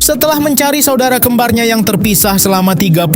Setelah mencari saudara kembarnya yang terpisah selama 38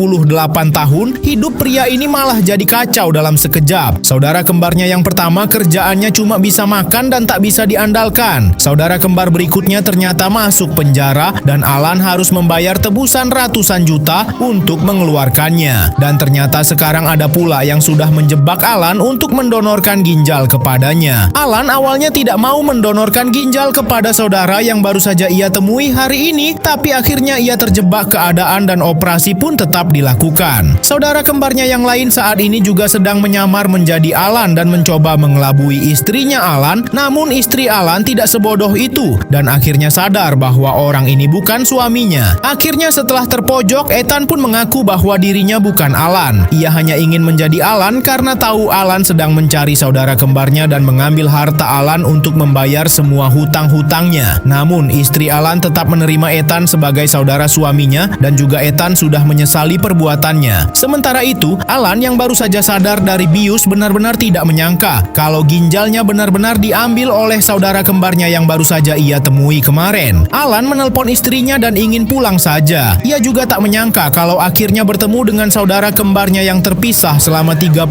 tahun, hidup pria ini malah jadi kacau dalam sekejap. Saudara kembarnya yang pertama kerjaannya cuma bisa makan dan tak bisa diandalkan. Saudara kembar berikutnya ternyata masuk penjara dan Alan harus membayar tebusan ratusan juta untuk mengeluarkannya. Dan ternyata sekarang ada pula yang sudah menjebak Alan untuk mendonorkan ginjal kepadanya. Alan awalnya tidak mau mendonorkan ginjal kepada saudara yang baru saja ia temui hari ini, tapi akhirnya ia terjebak keadaan dan operasi pun tetap dilakukan. Saudara kembarnya yang lain saat ini juga sedang menyamar menjadi Alan dan mencoba mengelabui istrinya Alan, namun istri Alan tidak sebodoh itu dan akhirnya sadar bahwa orang ini bukan suaminya. Akhirnya setelah terpojok, Ethan pun mengaku bahwa dirinya bukan Alan. Ia hanya ingin menjadi Alan karena tahu Alan sedang mencari saudara kembarnya dan mengambil harta Alan untuk membayar semua hutang-hutangnya. Namun istri Alan tetap menerima Ethan sebagai saudara suaminya dan juga Ethan sudah menyesali perbuatannya. Sementara itu, Alan yang baru saja sadar dari bius benar-benar tidak menyangka kalau ginjalnya benar-benar diambil oleh saudara kembarnya yang baru saja ia temui kemarin. Alan menelpon istrinya dan ingin pulang saja. Ia juga tak menyangka kalau akhirnya bertemu dengan saudara kembarnya yang terpisah selama 38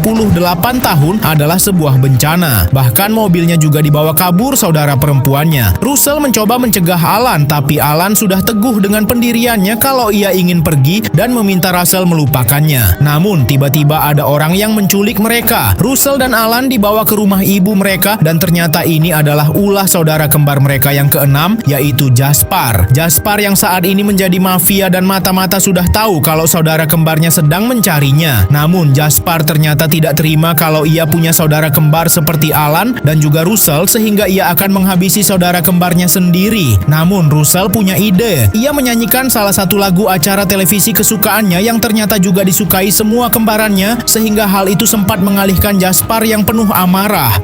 tahun adalah sebuah bencana. Bahkan mobilnya juga dibawa kabur saudara perempuannya. Russell mencoba mencegah Alan, tapi Alan sudah teguh dengan pendiriannya kalau ia ingin pergi dan meminta Russell melupakannya. Namun tiba-tiba ada orang yang menculik mereka. Russell dan Alan dibawa ke rumah ibu mereka dan ternyata ini adalah ulah saudara kembar mereka yang keenam, yaitu Jaspar. Jaspar yang saat ini menjadi mafia dan mata-mata sudah tahu kalau saudara kembarnya sedang mencarinya. Namun Jaspar ternyata tidak terima kalau ia punya saudara kembar seperti Alan dan juga Russell sehingga ia akan menghabisi saudara kembarnya sendiri. Namun Russell punya ide. Ia menyanyikan salah satu lagu acara televisi kesukaannya yang ternyata juga disukai semua kembarannya sehingga hal itu sempat mengalihkan Jaspar yang penuh amarah.